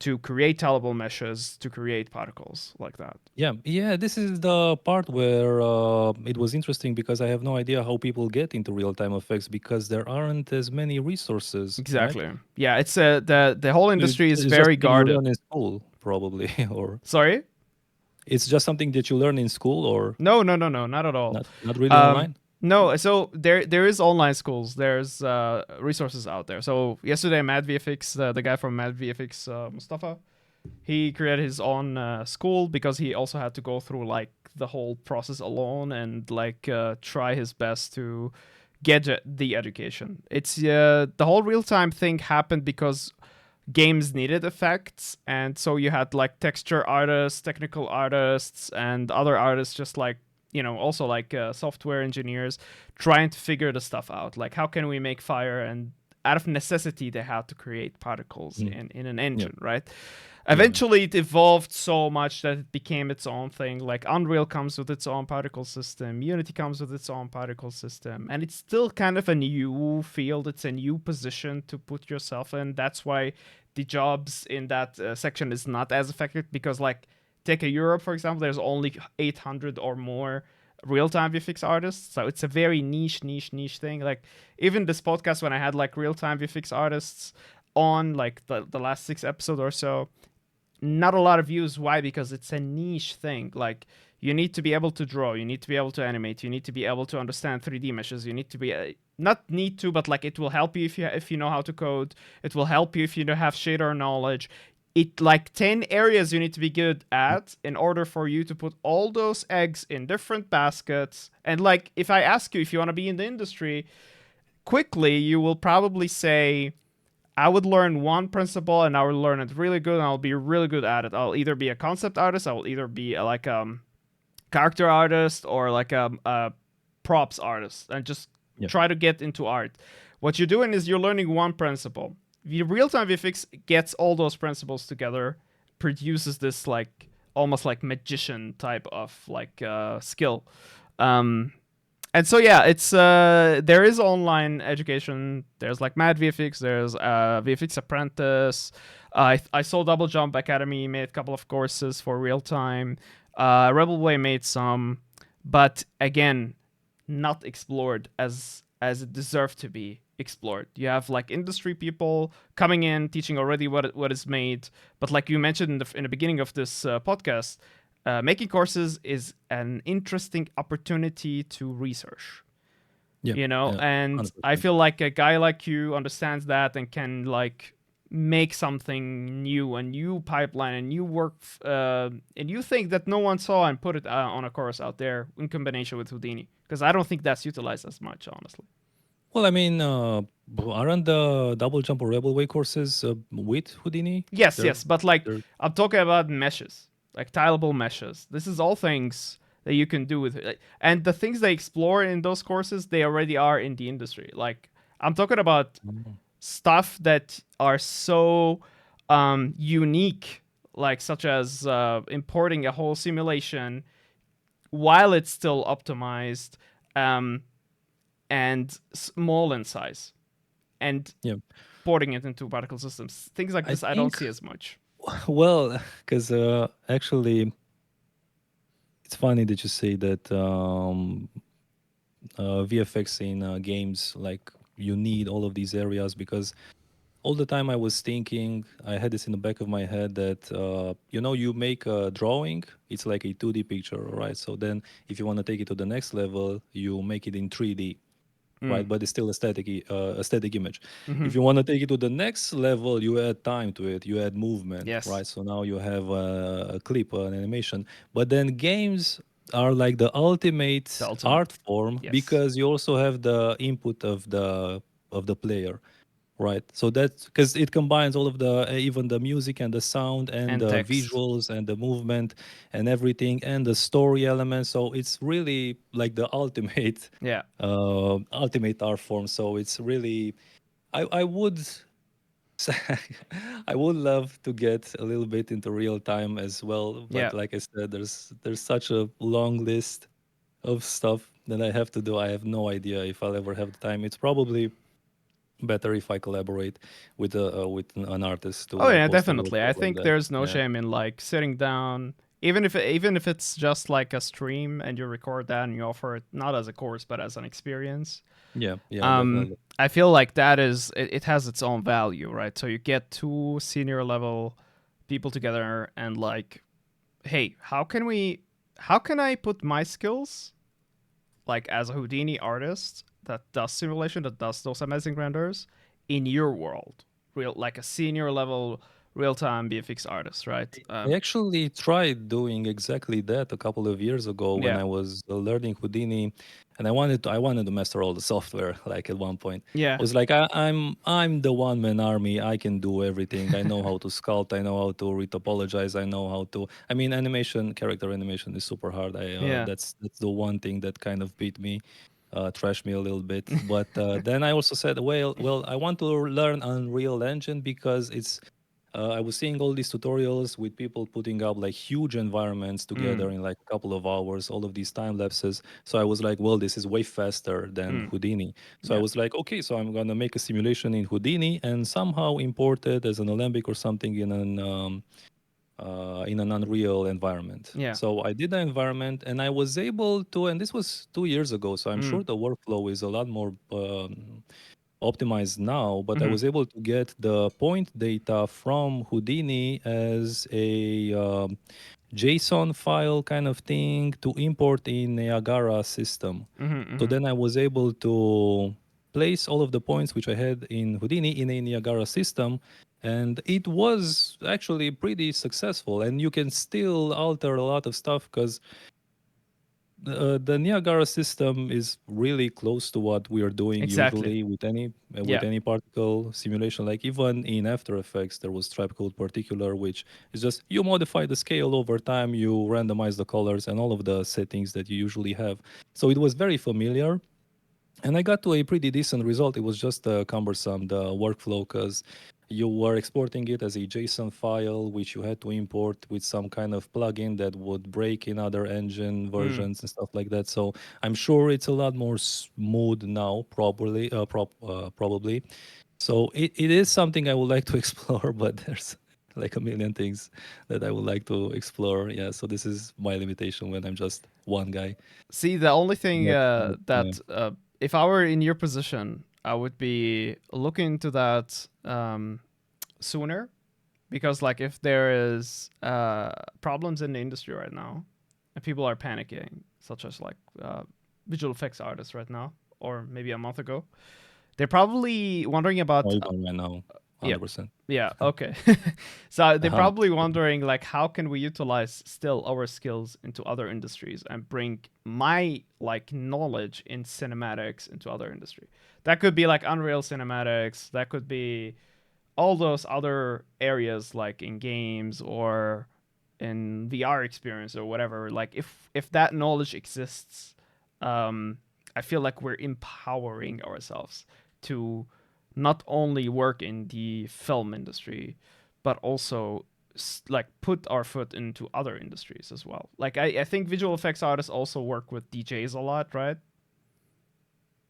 to create tileable meshes to create particles like that. yeah, yeah. This is the part where it was interesting because I have no idea how people get into real time effects because there aren't as many resources, right? Exactly. Yeah, it's the whole industry is It's just very something you guarded. learn in school, probably, or Sorry? it's just something that you learn in school, or No, no, no, no, not at all. not really Um, online. no, so there is online schools. There's resources out there. So yesterday, Mad VFX, the guy from Mad VFX, Mustafa, he created his own school because he also had to go through like the whole process alone and like try his best to get the education. It's the whole real time thing happened because games needed effects, and so you had like texture artists, technical artists, and other artists just like also like software engineers trying to figure the stuff out, like how can we make fire, and out of necessity they had to create particles Mm. in an Yeah, engine, right? yeah, Eventually it evolved so much that it became its own thing. Like Unreal comes with its own particle system, Unity comes with its own particle system, and it's still kind of a new field. It's a new position to put yourself in. That's why the jobs in that section is not as effective, because like take a Europe for example, there's only 800 or more real-time VFX artists, so it's a very niche thing. Like even this podcast, when I had like real-time VFX artists on like the last 6 episodes or so, not a lot of views. Why? Because it's a niche thing. Like you need to be able to draw, you need to be able to animate, you need to be able to understand 3D meshes, you need to be not need to, but like it will help you if you know how to code. It will help you if you have shader knowledge. It like 10 areas you need to be good at in order for you to put all those eggs in different baskets. And like if I ask you if you want to be in the industry quickly, you will probably say, I would learn one principle and I would learn it really good and I'll be really good at it. I'll either be a concept artist, I will either be like character artist, or like a props artist, and just yeah, try to get into art. What you're doing is you're learning one principle. The real-time VFX gets all those principles together, produces this like almost like magician type of like skill. Um, and so yeah, it's there is online education. There's like Mad VFX. There's VFX Apprentice. I saw Double Jump Academy made a couple of courses for real time. Rebel Way made some, but again, not explored as it deserved to be explored. You have like industry people coming in teaching already what is made, but like you mentioned in the beginning of this podcast, making courses is an interesting opportunity to research, yeah, yeah. and I 100%. feel like a guy like you understands that and can like make something new, a new pipeline, a new work, and you think that no one saw, and put it on a course out there in combination with Houdini, because I don't think that's utilized as much, honestly. Well, I mean, aren't the double jump or rebel way courses with Houdini? Yes, They're yes, but like they're I'm talking about meshes, like tileable meshes. This is all things that you can do with it. And the things they explore in those courses, they already are in the industry. Like I'm talking about Mm. stuff that are so unique, like such as importing a whole simulation while it's still optimized um, and small in size, and Yeah, porting it into particle systems. Things like I this I don't think. see as much. Well, because actually, it's funny that you say that VFX in games, like you need all of these areas, because all the time I was thinking, I had this in the back of my head that you make a drawing, it's like a 2D picture, right? So then if you want to take it to the next level, you make it in 3D, Mm. right? But it's still aesthetic image. Mm-hmm. If you want to take it to the next level, you add time to it, you add movement, Yes, right? So now you have a clip, an animation. But then games are like the the ultimate ultimate. art form, Yes, because you also have the input of the player. Right. So that's because it combines all of the even the music and the sound and and the text. visuals and the movement and everything and the story element. So it's really like the ultimate Yeah, ultimate art form. So it's really I would say I would love to get a little bit into real time as well. yeah. But like I said, there's such a long list of stuff that I have to do. I have no idea if I'll ever have the time. It's probably better if I collaborate with an artist Oh to yeah, post a definitely. I workflow like think that. there's no Yeah, shame in like sitting down, even if it's just like a stream and you record that and you offer it not as a course but as an experience. yeah, yeah, Um, definitely. I feel like that is it has its own value, right? So you get two senior level people together and like, hey, how can I put my skills like as a Houdini artist that does simulation, that does those amazing renders in your world, real like a senior level real-time VFX artist, right? I actually tried doing exactly that a couple of years ago when Yeah, I was learning Houdini, and I wanted to master all the software. Like at one point, yeah, I was like, I'm the one man army. I can do everything. I know how to sculpt. I know how to retopologize. I know how to. I mean, character animation is super hard. yeah. That's the one thing that kind of beat me. Trashed me a little bit, but then I also said, well, I want to learn Unreal Engine because I was seeing all these tutorials with people putting up like huge environments Mm, together in like a couple of hours, all of these time lapses. So I was like, well, this is way faster than mm, Houdini. So I yeah, was like, okay, so I'm gonna make a simulation in Houdini and somehow import it as an Alembic or something in an Unreal environment. yeah. So I did the environment and I was able to, and this was 2 years ago. So I'm Mm, sure the workflow is a lot more optimized now, but I mm-hmm, was able to get the point data from Houdini as a JSON file kind of thing to import in a Agara system. mm-hmm, So mm-hmm. then I was able to place all of the points which I had in Houdini in a Niagara system. And it was actually pretty successful. And you can still alter a lot of stuff because the Niagara system is really close to what we are doing Exactly. usually with Yeah. any particle simulation. Like even in After Effects, there was Stripe Code Particular, which is just you modify the scale over time, you randomize the colors and all of the settings that you usually have. So it was very familiar, and I got to a pretty decent result. It was just cumbersome, the workflow, because you were exporting it as a JSON file, which you had to import with some kind of plugin that would break in other engine Mm. versions and stuff like that. So I'm sure it's a lot more smooth now, probably. So it is something I would like to explore, but there's like a million things that I would like to explore. Yeah, so this is my limitation when I'm just one guy. See, the only thing But yeah. that if I were in your position, I would be looking into that sooner, because like if there is problems in the industry right now and people are panicking, such as like visual effects artists right now or maybe a month ago, they're probably wondering Or about even right now. Yep. 100%. Yeah. Okay. So they're Uh-huh. probably wondering like, how can we utilize still our skills into other industries and bring my like knowledge in cinematics into other industry? That could be like Unreal Cinematics. That could be all those other areas like in games or in VR experience or whatever. Like if that knowledge exists, I feel like we're empowering ourselves to not only work in the film industry, but also like put our foot into other industries as well. Like I think visual effects artists also work with DJs a lot, right?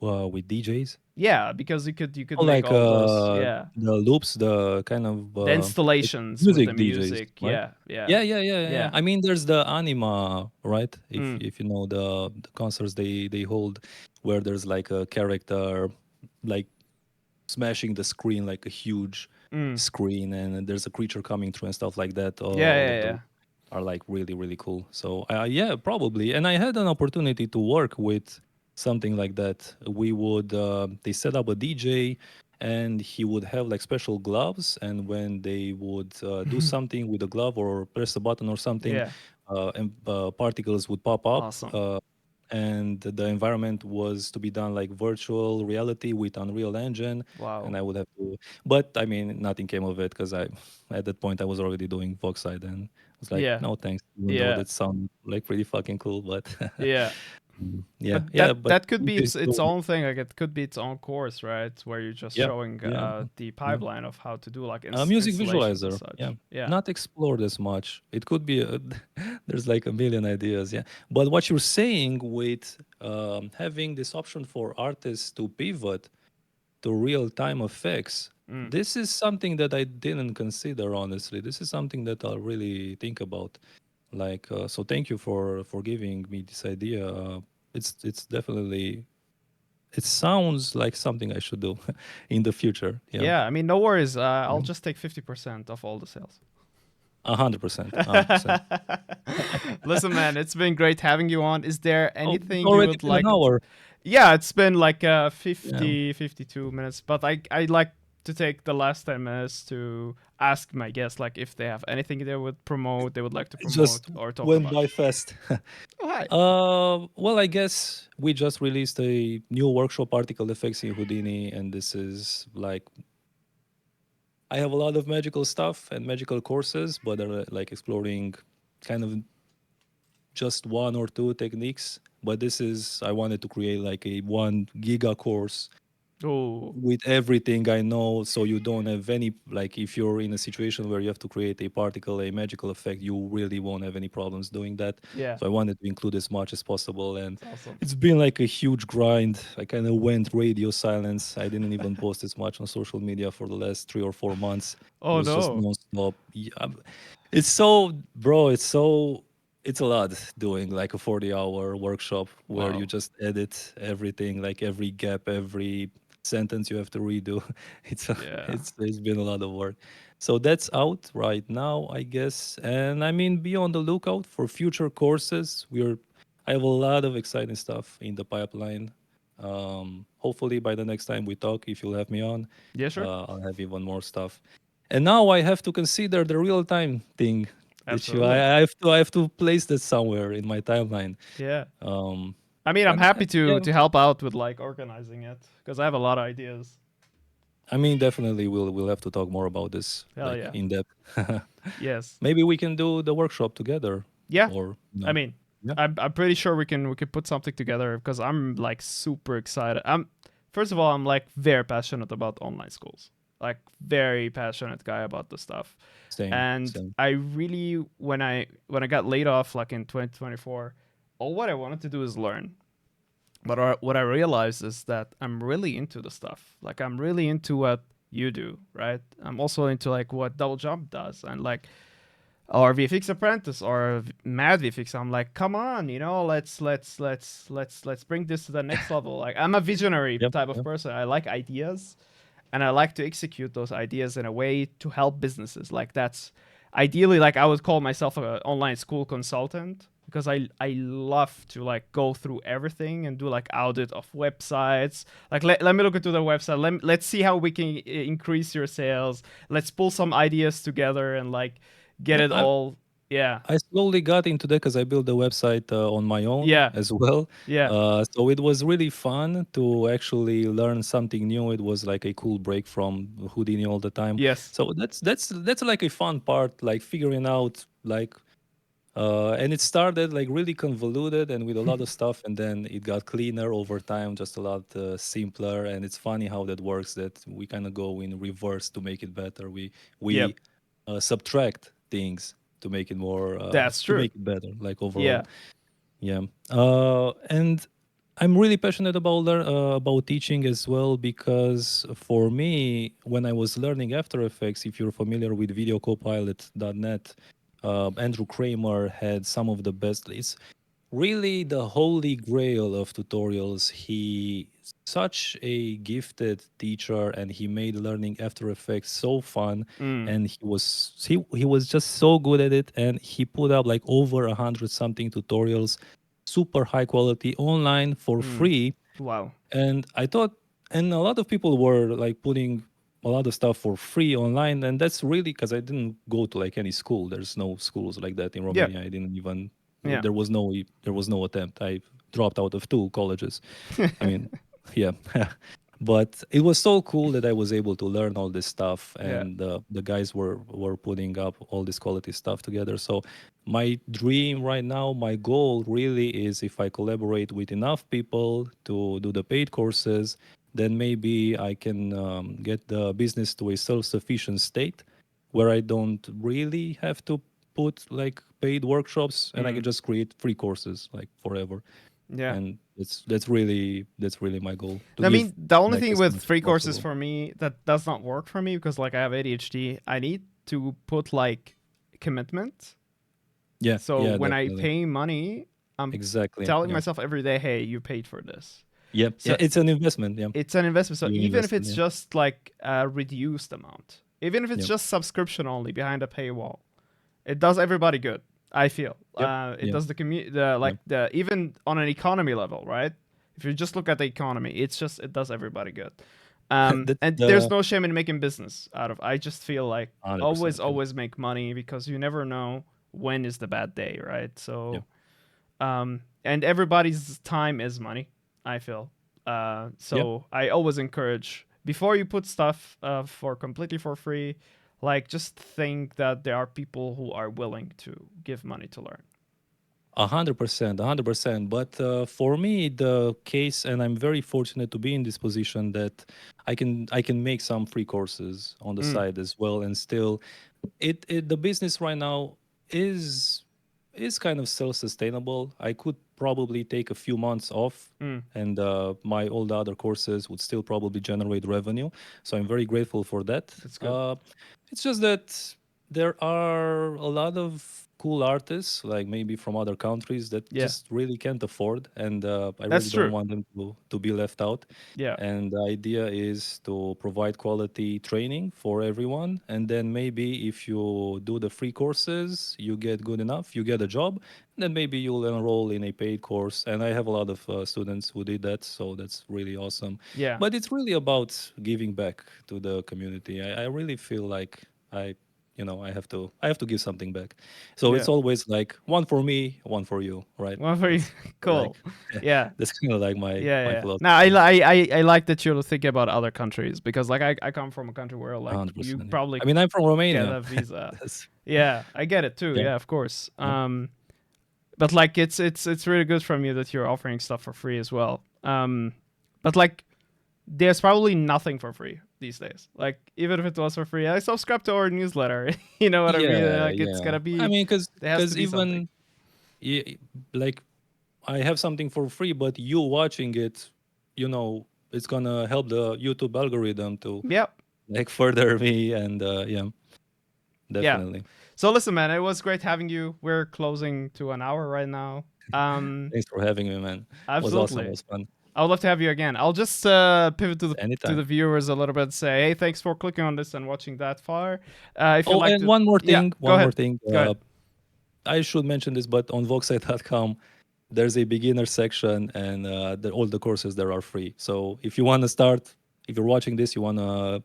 With DJs. Yeah, because you could Oh, make like all those, yeah, the loops, the kind of the like installations with the music DJs, music. right? Yeah, yeah, Yeah. yeah. I mean, there's the anima, right? Mm, If you know the concerts they hold, where there's like a character, like smashing the screen like a huge mm. screen, and there's a creature coming through and stuff like that. Yeah, All yeah, of those yeah. are like really cool. So yeah, probably. And I had an opportunity to work with something like that. We would they set up a DJ, and he would have like special gloves, and when they would do something with a glove or press a button or something, Yeah. and particles would pop up. Awesome. And the environment was to be done like virtual reality with Unreal Engine, and Wow. I would have to. But I mean, nothing came of it because I, at that point, I was already doing Voxyde, and I was like, Yeah. no thanks. Even though Yeah. that sounded like pretty fucking cool, but Yeah. yeah, But yeah, that but that could be DJs its do. own thing. Like it could be its own course, right? Where you're just Yeah, showing yeah, the yeah. pipeline of how to do like Music installations as visualizer, yeah, such. Yeah. not explored as much. It could be there's like a million ideas, yeah. But what you're saying with having this option for artists to pivot to real-time effects, Mm. this is something that I didn't consider, honestly. This is something that I'll really think about. Like, so thank you for giving me this idea. It's definitely, it sounds like something I should do in the future. Yeah. Yeah. I mean, no worries. I'll Yeah. just take 50% of all the sales. 100%, 100%. Listen, man, it's been great having you on. Is there Oh, it's anything you already would been an like? hour. Yeah, it's been like Yeah. 52 minutes, but I like to take the last 10 minutes to ask my guests like if they have anything they would like to It just promote or talk went about. by fast. Oh, hi. Well, I guess we just released a new workshop, particle effects in Houdini, and this is like, I have a lot of magical stuff and magical courses, but they're like exploring kind of just one or two techniques. But this is, I wanted to create like a 1 giga course Oh, with everything I know, so you don't have any, like, if you're in a situation where you have to create a particle, a magical effect, you really won't have any problems doing that. yeah. So I wanted to include as much as possible, and It's awesome. it's been like a huge grind. I kind of went radio silence. I didn't even post as much on social media for the last 3 or 4 months. It Oh was just no. nonstop. Yeah, it's so, bro, it's a lot doing like a 40-hour workshop where you Wow. just edit everything, like every gap, every sentence you have to redo. Yeah. It's been a lot of work. So that's out right now, I guess. And I mean, be on the lookout for future courses. I have a lot of exciting stuff in the pipeline. Hopefully by the next time we talk, if you'll have me on, Yeah, sure. I'll have even more stuff. And now I have to consider the real time thing that you Absolutely. I have to place that somewhere in my timeline. Yeah. Um, I mean, I'm and happy yeah, to help out with like organizing it because I have a lot of ideas. I mean, definitely we'll have to talk more about this Hell like yeah. in depth. Yes. Maybe we can do the workshop together, Yeah. or I no? mean, Yeah. I'm pretty sure we can put something together because I'm like super excited. I'm First of all, I'm like very passionate about online schools. Like very passionate guy about the stuff. Same, And same. I really when I got laid off like in 2024, all what I wanted to do is learn. But what I realized is that I'm really into the stuff. Like I'm really into what you do, right? I'm also into like what Double Jump does and like or VFX Apprentice or Mad VFX. I'm like, come on, let's bring this to the next level. Like I'm a visionary Yep, type of yep. person. I like ideas, and I like to execute those ideas in a way to help businesses. Like that's ideally like I would call myself an online school consultant because I love to like go through everything and do like audit of websites. Like let me look into the website. Let's see how we can increase your sales. Let's pull some ideas together and like get Yeah, it all. Yeah. I slowly got into that because I built the website on my own Yeah. as well. Yeah. So it was really fun to actually learn something new. It was like a cool break from Houdini all the time. Yes. So that's like a fun part, like figuring out like and it started like really convoluted and with a lot of stuff, and then it got cleaner over time, just a lot simpler. And it's funny how that works. That we kind of go in reverse to make it better. We Yep. subtract things to make it more That's to true. make it better, like overall. Yeah. Yeah. And I'm really passionate about teaching as well, because for me, when I was learning After Effects, if you're familiar with videocopilot.net, Andrew Kramer had some of the best. It's really the holy grail of tutorials. He such a gifted teacher, and he made learning After Effects so fun. Mm. And he was just so good at it, and he put up like over 100 something tutorials, super high quality online for Mm. free. Wow. And I thought, and a lot of people were like putting a lot of stuff for free online, and that's really because I didn't go to like any school. There's no schools like that in Yeah. Romania. I didn't even Yeah. there was no attempt. I dropped out of 2 colleges. I mean, yeah. But it was so cool that I was able to learn all this stuff, Yeah. and the guys were putting up all this quality stuff together. So my dream right now, my goal really is, if I collaborate with enough people to do the paid courses, then maybe I can get the business to a self-sufficient state where I don't really have to put like paid workshops, and I can Mm. just create free courses like forever. Yeah. And that's really my goal, to I give mean, the only like thing as with much as free courses possible. for me that does not work for me because like I have ADHD, I need to put like commitment. Yeah, So yeah, when I definitely. pay money, I'm Exactly. telling Yeah. myself every day, "Hey, you paid for this." Yep. Yeah, So it's an investment. Yeah. it's an investment. So You even if invest in, it's yeah. just like a reduced amount, even if it's Yep. just subscription only behind a paywall, it does everybody good. I feel Yep. it Yep. does the Yep. like the even on an economy level, right? If you just look at the economy, it does everybody good. That's And there's the no shame in making business out of. I just feel like always 100%. Yeah. always make money because you never know when is the bad day, right? Yeah. So and everybody's time is money. I feel Yep. so I always encourage before you put stuff for completely for free, like just think that there are people who are willing to give money to learn. 100%, 100%. But for me, the case, and I'm very fortunate to be in this position, that I can make some free courses on the Mm, side as well, and still, the business right now is is kind of self-sustainable. I could probably take a few months off, mm, and my all the other courses would still probably generate revenue. So I'm very grateful for that. that's good. Uh, it's just that there are a lot of cool artists, like maybe from other countries, that Yeah, just really can't afford, and I really that's don't true. want them to be left out. Yeah, And the idea is to provide quality training for everyone. And then maybe if you do the free courses, you get good enough, you get a job, then maybe you'll enroll in a paid course. And I have a lot of students who did that. So that's really awesome. yeah, But it's really about giving back to the community. I really feel like I. I have to give something back. So yeah. it's always like one for me, one for you, right? Well, very That's like cool. Yeah. that's kind of like my Yeah, my yeah. No, philosophy. I like that you're thinking about other countries because like I come from a country where like you 100%. Yeah. probably I mean, I'm from get Romania. a visa. That's, Yeah, I get it too. yeah. Yeah, of course. Yeah. But like it's really good from you that you're offering stuff for free as well. But like there's probably nothing for free these days. Like even if it was for free, I subscribe to our newsletter. You know what I mean? Yeah. Like it's Yeah. gonna I be mean, because there has to be something. even y- like I have something for free, but you watching it, it's gonna help the YouTube algorithm to Yep. like further me, and yeah, Yeah. definitely. So listen, man, it was great having you. We're closing to an hour right now. Thanks for having me, man. Was awesome. Absolutely. Was fun. I would love to have you again. I'll just pivot to the Anytime. viewers a little bit and say, hey, thanks for clicking on this and watching that far. If you Oh, like and to, one more yeah, thing. go One more ahead. thing. Go ahead. I should mention this, but on Voxyde.com, there's a beginner section, and all the courses there are free. So if you want to start, if you're watching this, you want to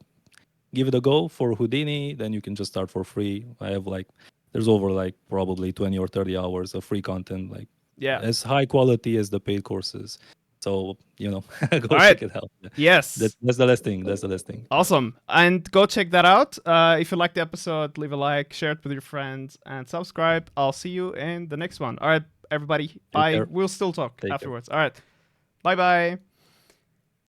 give it a go for Houdini, then you can just start for free. I have like, there's over like probably 20 or 30 hours of free content, like Yeah. as high quality as the paid courses. So, go All check right. it out. Yes. That's the last thing. That's the last thing. Awesome. And go check that out. If you liked the episode, leave a like, share it with your friends, and subscribe. I'll see you in the next one. All right, everybody. Bye. care. We'll still talk Take care. afterwards. All right. Bye-bye.